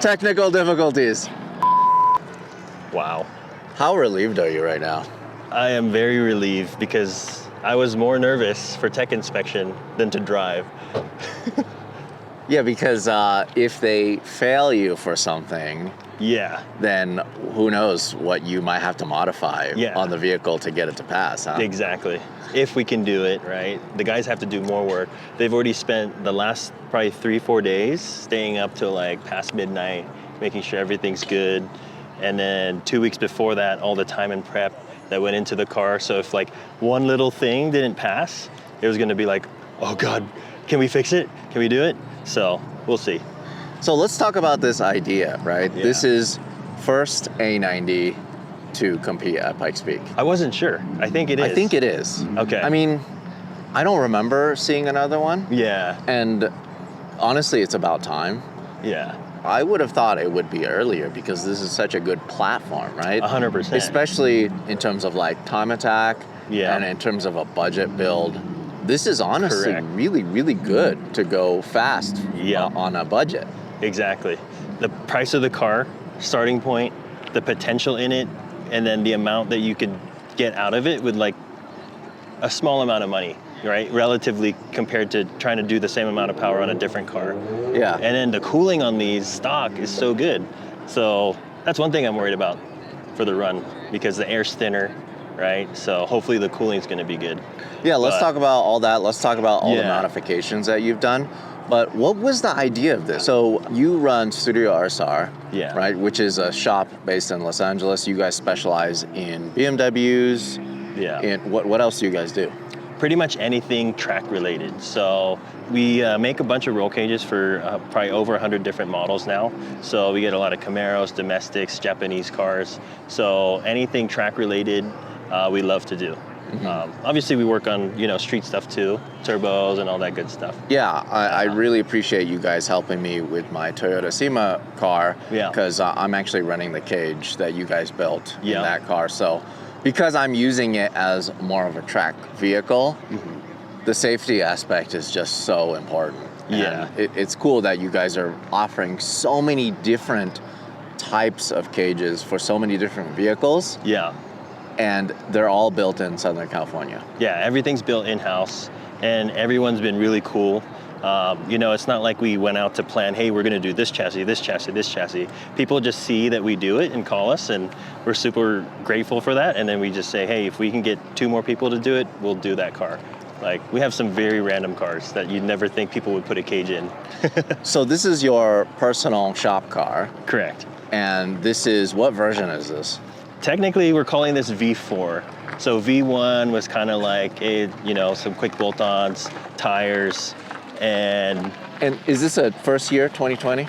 Technical difficulties. Wow. How relieved are you right now? I am very relieved because I was more nervous for tech inspection than to drive. Yeah, because if they fail you for something, Yeah, then who knows what you might have to modify Yeah. on the vehicle to get it to pass, huh? exactly. If we can do it, right? The guys have to do more work. They've already spent the last probably 3-4 days staying up till like past midnight, making sure everything's good. And then 2 weeks before that, all the time and prep that went into the car. So if like one little thing didn't pass, it was gonna be like, oh God, can we fix it? Can we do it? So we'll see. So let's talk about this idea, right? Yeah. This is first A90 to compete at Pikes Peak. I wasn't sure. I think it is. I think it is. Okay. I mean, I don't remember seeing another one. Yeah, And honestly, it's about time. yeah, I would have thought it would be earlier because this is such a good platform, right? 100%. Especially in terms of like time attack Yeah. and in terms of a budget build. This is honestly Correct. really, really good to go fast Yeah. on a budget. Exactly. The price of the car, starting point, the potential in it, and then the amount that you could get out of it with like a small amount of money, right? Relatively compared to trying to do the same amount of power on a different car. Yeah. And then the cooling on these stock is so good. So that's one thing I'm worried about for the run because the air's thinner, right? So hopefully the cooling's gonna be good. Yeah, let's But- talk about all that. Let's talk about all the Yeah. modifications that you've done. But what was the idea of this? So you run Studio RSR, Yeah. right? Which is a shop based in Los Angeles. You guys specialize in BMWs. Yeah. And what else do you guys do? Pretty much anything track related. So we make a bunch of roll cages for probably over 100 different models now. So we get a lot of Camaros, domestics, Japanese cars. So anything track related, we love to do. Obviously we work on, street stuff too, turbos and all that good stuff. Yeah, I really appreciate you guys helping me with my Toyota SEMA car Yeah. because I'm actually running the cage that you guys built in Yeah. that car. So because I'm using it as more of a track vehicle, the safety aspect is just so important. Yeah. And it's cool that you guys are offering so many different types of cages for so many different vehicles, Yeah. and they're all built in Southern California. Yeah, everything's built in-house and everyone's been really cool. It's not like we went out to plan, hey, we're gonna do this chassis, this chassis, this chassis. People just see that we do it and call us and we're super grateful for that. And then we just say, hey, if we can get 2 more people to do it, we'll do that car. Like we have some very random cars that you'd never think people would put a cage in. So this is your personal shop car, Correct. and this is, what version is this? Technically, we're calling this V4. So V1 was kind of like, some quick bolt-ons, tires, and And is this a first year, 2020?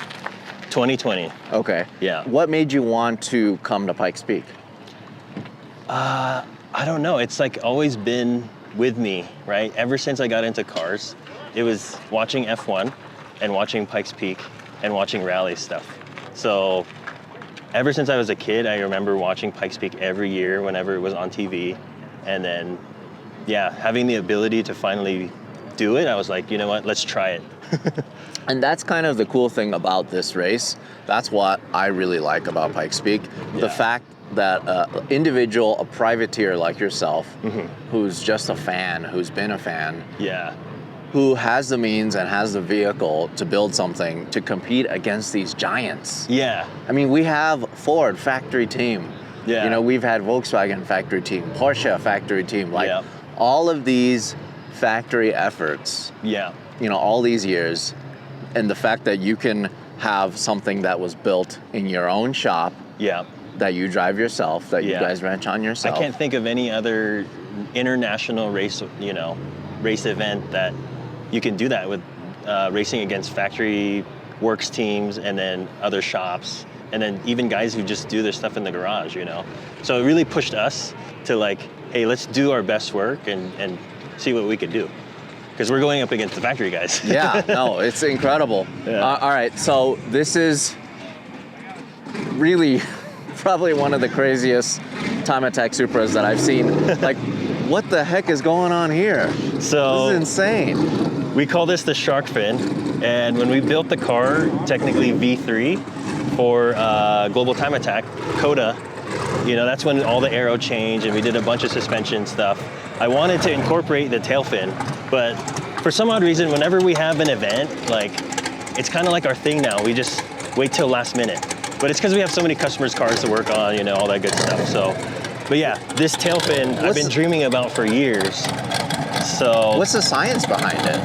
2020. Okay. Yeah. What made you want to come to Pikes Peak? I don't know. It's like always been with me, right? Ever since I got into cars, it was watching F1 and watching Pikes Peak and watching rally stuff. So ever since I was a kid, I remember watching Pikes Peak every year whenever it was on TV. And then, having the ability to finally do it, I was like, you know what, let's try it. And that's kind of the cool thing about this race. That's what I really like about Pikes Peak. The Yeah. fact that individual, a privateer like yourself, who's just a fan, who's been a fan, Yeah, who has the means and has the vehicle to build something to compete against these giants. yeah, I mean, we have Ford factory team. Yeah. We've had Volkswagen factory team, Porsche factory team. Like Yeah. all of these factory efforts, yeah, all these years, and the fact that you can have something that was built in your own shop yeah. that you drive yourself, that you Yeah. guys wrench on I yourself. can't think of any other international race event that you can do that with, racing against factory works teams and then other shops and then even guys who just do their stuff in the garage, So it really pushed us to like, hey, let's do our best work and see what we could do. Because we're going up against the factory guys. Yeah, no, it's incredible. Yeah. All right, so this is really probably one of the craziest time attack Supras that I've seen. Like, what the heck is going on here? So This is insane. we call this the shark fin. And when we built the car, technically V3, for Global Time Attack, Coda, you know, that's when all the aero changed and we did a bunch of suspension stuff. I wanted to incorporate the tail fin, but for some odd reason, whenever we have an event, like, it's kind of like our thing now. We just wait till last minute. But it's because we have so many customers' cars to work on, you know, all that good stuff. So, but yeah, this tail fin I've been dreaming about for years. So what's the science behind it?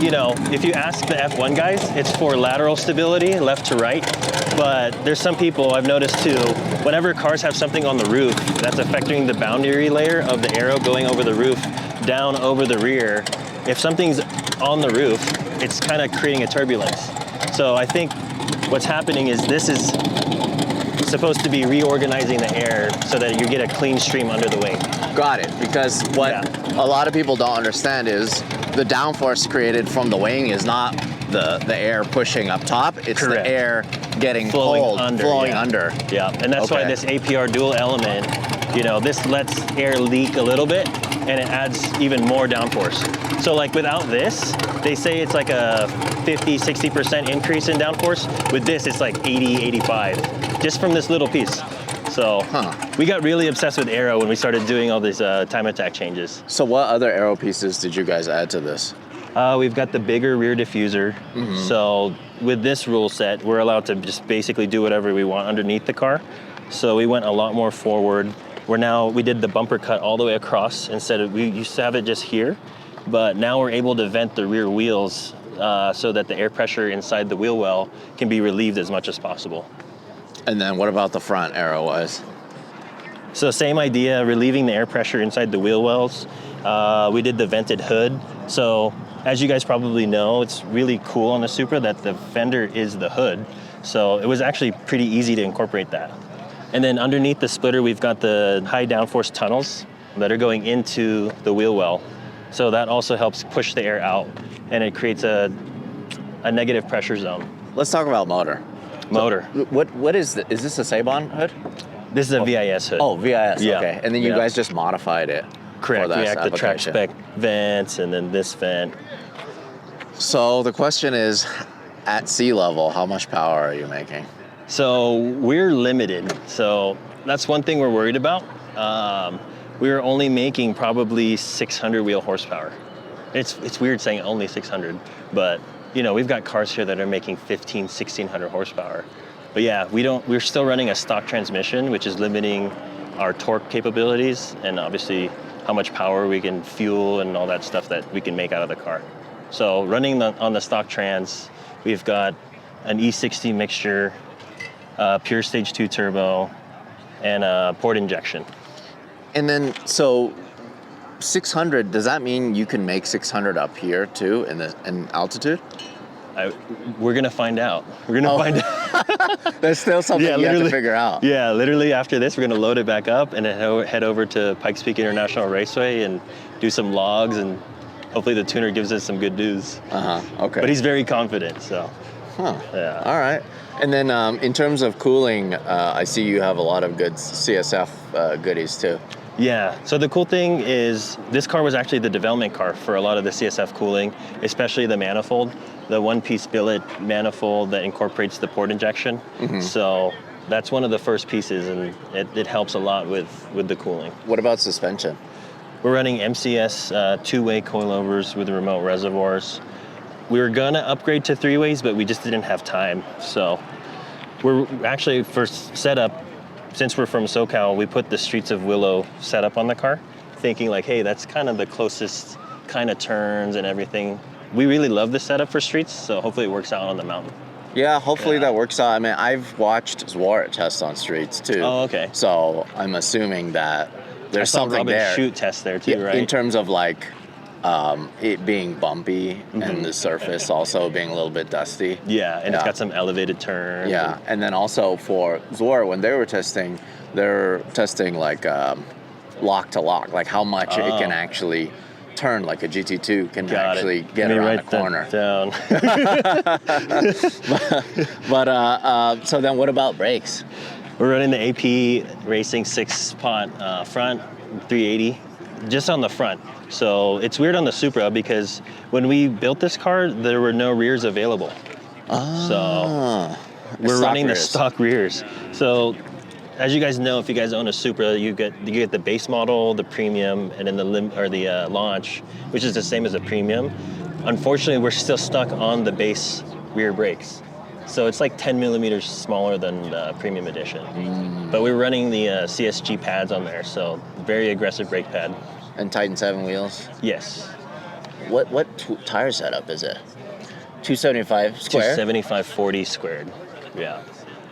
You know, if you ask the F1 guys, it's for lateral stability, left to right. But there's some people I've noticed too, whenever cars have something on the roof that's affecting the boundary layer of the aero going over the roof, down over the rear, if something's on the roof, it's kind of creating a turbulence. So I think what's happening is this is supposed to be reorganizing the air so that you get a clean stream under the wing. Got it, because what a lot of people don't understand is the downforce created from the wing is not the air pushing up top, it's Correct. the air getting Flowing pulled, under, flowing yeah. under. Yeah, and that's why this APR dual element, you know, this lets air leak a little bit and it adds even more downforce. So like without this, they say it's like a 50, 60% increase in downforce. With this, it's like 80, 85, just from this little piece. So we got really obsessed with aero when we started doing all these time attack changes. So what other aero pieces did you guys add to this? We've got the bigger rear diffuser. So with this rule set, we're allowed to just basically do whatever we want underneath the car. So we went a lot more forward. We did the bumper cut all the way across instead of, we used to have it just here, but now we're able to vent the rear wheels so that the air pressure inside the wheel well can be relieved as much as possible. And then what about the front aero-wise? So same idea, relieving the air pressure inside the wheel wells. We did the vented hood. So as you guys probably know, it's really cool on the Supra that the fender is the hood. So it was actually pretty easy to incorporate that. And then underneath the splitter, we've got the high downforce tunnels that are going into the wheel well. So that also helps push the air out and it creates a negative pressure zone. Let's talk about motor. Motor. So what is this a Sabon hood? This is a VIS hood. Oh, VIS, Yeah. okay. And then you guys just modified it. Correct, for we this have the track application. spec vents and then this vent. So the question is, at sea level, how much power are you making? So we're limited. So that's one thing we're worried about. We're only making probably 600 wheel horsepower. It's weird saying only 600, but you know, we've got cars here that are making 15, 1600 horsepower. But yeah, we're still running a stock transmission, which is limiting our torque capabilities and obviously how much power we can fuel and all that stuff that we can make out of the car. So running on the stock trans, we've got an E60 mixture, pure stage 2 turbo, and a port injection. And then, so 600, does that mean you can make 600 up here too in altitude? We're gonna find out. We're gonna find out. There's still something you have to figure out. Yeah, literally after this, we're gonna load it back up and then head over to Pikes Peak International Raceway and do some logs, and hopefully the tuner gives us some good news. Okay. But he's very confident, so. Yeah. All right. And then in terms of cooling, I see you have a lot of good CSF goodies too. Yeah, so the cool thing is this car was actually the development car for a lot of the CSF cooling, especially the manifold, the one-piece billet manifold that incorporates the port injection. So that's one of the first pieces, and it helps a lot with the cooling. What about suspension? We're running MCS two-way coilovers with remote reservoirs. We were gonna upgrade to three-ways, but we just didn't have time. So we're actually, for setup, since we're from SoCal, we put the Streets of Willow setup on the car, thinking like, hey, that's kind of the closest kind of turns and everything. We really love the setup for streets, so hopefully it works out on the mountain. Yeah, hopefully that works out. I mean, I've watched Zwart test on streets too. Oh, okay. So I'm assuming that there's something Robin there. Shoot test there too, right? In terms of like it being bumpy and the surface also being a little bit dusty. Yeah, and it's got some elevated turns. Yeah, and then also for Zwart, when they were testing, they're testing like lock to lock, like how much it can actually turn, like a GT2 can actually get around a corner. Down. But so then what about brakes? We're running the AP Racing 6-pot front 380 just on the front. So it's weird on the Supra because when we built this car, there were no rears available. So We're running the rears. stock rears. So, as you guys know, if you guys own a Supra, you get the base model, the premium, and then the launch, which is the same as a premium. Unfortunately, we're still stuck on the base rear brakes. So it's like 10 millimeters smaller than the premium edition. But we're running the CSG pads on there, so very aggressive brake pad. And Titan 7 wheels? Yes. What tire setup is it? 275 square? 275/40 squared, yeah.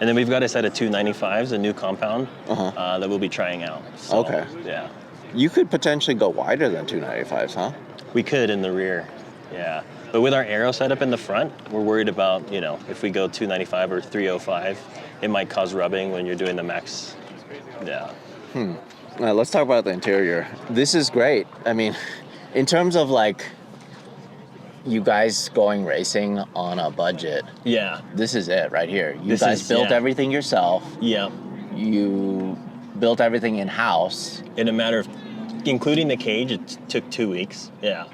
And then we've got a set of 295s, a new compound, that we'll be trying out. So, okay. Yeah. You could potentially go wider than 295s, huh? We could in the rear, yeah. But with our aero setup in the front, we're worried about, if we go 295 or 305, it might cause rubbing when you're doing the max. Yeah. Let's talk about the interior. This is great. I mean, in terms of like you guys going racing on a budget, yeah, this is it right here. You guys built everything yourself. Yeah. You built everything in-house. In a matter of, including the cage, it took 2 weeks. Yeah.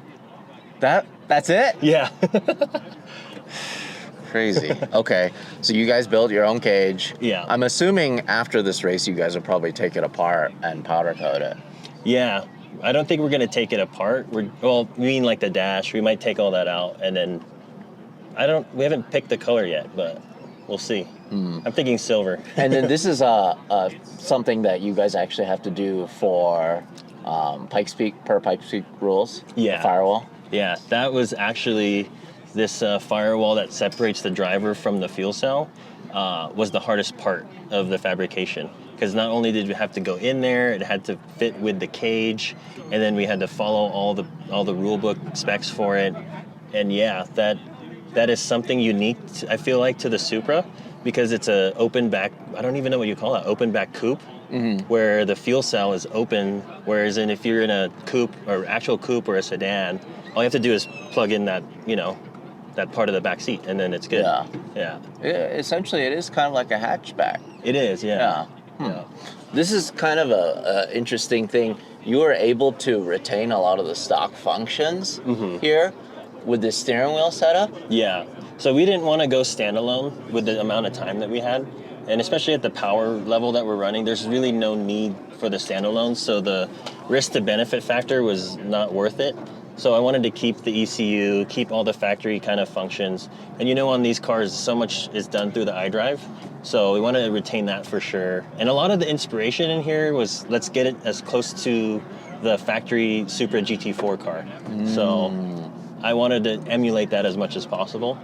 That's it? Yeah. Crazy. Okay, so you guys built your own cage. Yeah. I'm assuming after this race, you guys will probably take it apart and powder coat it. Yeah. I don't think we're going to take it apart. We mean like the dash. We might take all that out, and then we haven't picked the color yet, but we'll see. I'm thinking silver. And then this is something that you guys actually have to do for Pikes Peak, per Pikes Peak rules. Yeah. Firewall. Yeah, that was actually this firewall that separates the driver from the fuel cell was the hardest part of the fabrication. Because not only did we have to go in there, it had to fit with the cage, and then we had to follow all the rule book specs for it. And yeah, that is something unique, I feel like, to the Supra, because it's a open back, I don't even know what you call it, open back coupe, where the fuel cell is open, whereas if you're in a coupe, or actual coupe or a sedan, all you have to do is plug in that, that part of the back seat, and then it's good. Yeah. Essentially, it is kind of like a hatchback. It is, yeah. Yeah. This is kind of a interesting thing. You were able to retain a lot of the stock functions here with the steering wheel setup. Yeah. So we didn't want to go standalone with the amount of time that we had. And especially at the power level that we're running, there's really no need for the standalone. So the risk to benefit factor was not worth it. So I wanted to keep the ECU, keep all the factory kind of functions. And on these cars, so much is done through the iDrive. So we want to retain that for sure. And a lot of the inspiration in here was, let's get it as close to the factory Supra GT4 car. So I wanted to emulate that as much as possible.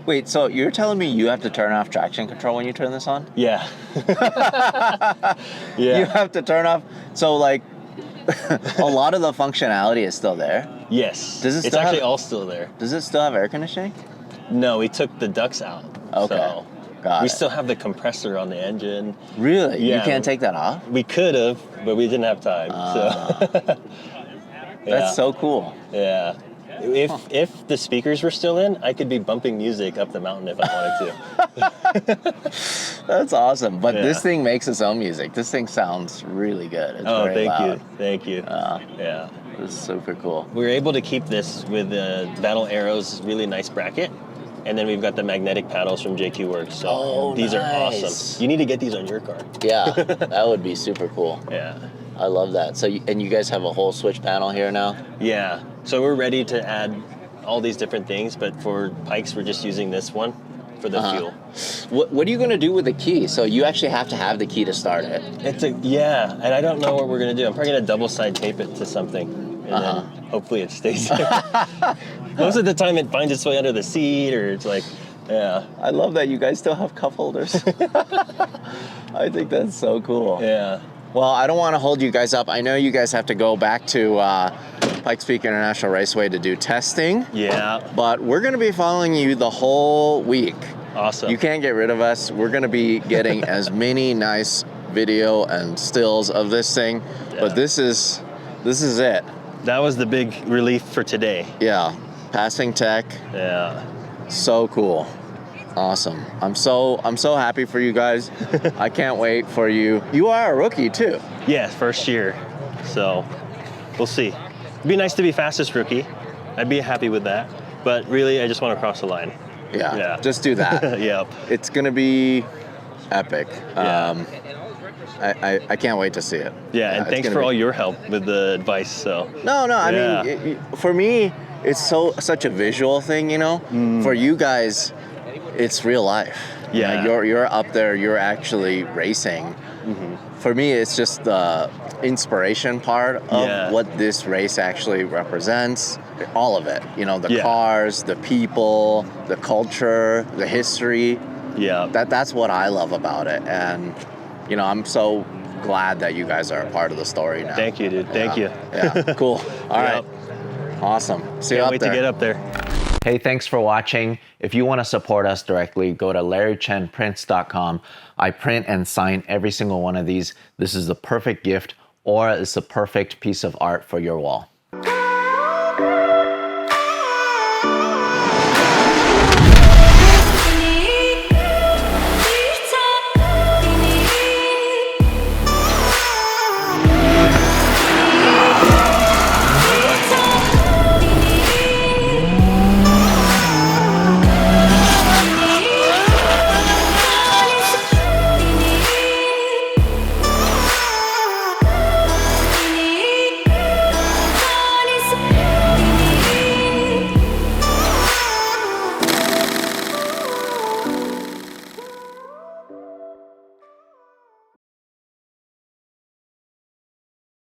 Wait, so you're telling me you have to turn off traction control when you turn this on? Yeah. You have to turn off, so like, a lot of the functionality is still there? Yes. It's actually all still there. Does it still have air conditioning? No, we took the ducts out. Okay. So Got we it. still have the compressor on the engine. Really? Yeah. You can't take that off? We could have, but we didn't have time. So That's so cool. Yeah. If the speakers were still in, I could be bumping music up the mountain if I wanted to. That's awesome. But this thing makes its own music. This thing sounds really good. It's very loud. Thank you. Yeah. This is super cool. We were able to keep this with the Battle Arrow's really nice bracket. And then we've got the magnetic paddles from JQ Works. So these are awesome. You need to get these on your car. Yeah, that would be super cool. Yeah. I love that. So, and you guys have a whole switch panel here now? Yeah. So we're ready to add all these different things, but for Pikes, we're just using this one for the fuel. What are you going to do with the key? So you actually have to have the key to start it. And I don't know what we're going to do. I'm probably going to double side tape it to something, and then hopefully it stays there. Most of the time it finds its way under the seat, or it's like, yeah. I love that you guys still have cup holders. I think that's so cool. Yeah. Well, I don't want to hold you guys up. I know you guys have to go back to Pikes Peak International Raceway to do testing. Yeah. But we're going to be following you the whole week. Awesome. You can't get rid of us. We're going to be getting as many nice video and stills of this thing. Yeah. But this is it. That was the big relief for today. Yeah. Passing tech. Yeah. So cool. Awesome. I'm so happy for you guys. I can't wait for you. You are a rookie too. Yeah, first year. So we'll see. It'd be nice to be fastest rookie. I'd be happy with that. But really, I just want to cross the line. Yeah. Just do that. Yep. It's gonna be epic. Yeah. I can't wait to see it. Yeah, and thanks for all your help with the advice. So no, I mean, for me, it's such a visual thing, you know. For you guys, it's real life. Yeah, you're up there. You're actually racing. For me, it's just the inspiration part of what this race actually represents. All of it, you know, the cars, the people, the culture, the history. Yeah, That's what I love about it, and you know, I'm so glad that you guys are a part of the story now. Thank you, dude. Thank you. Yeah, cool. All right. Awesome. See you up there. Can't wait to get up there. Hey, thanks for watching. If you want to support us directly, go to LarryChenPrints.com. I print and sign every single one of these. This is the perfect gift, or it's the perfect piece of art for your wall.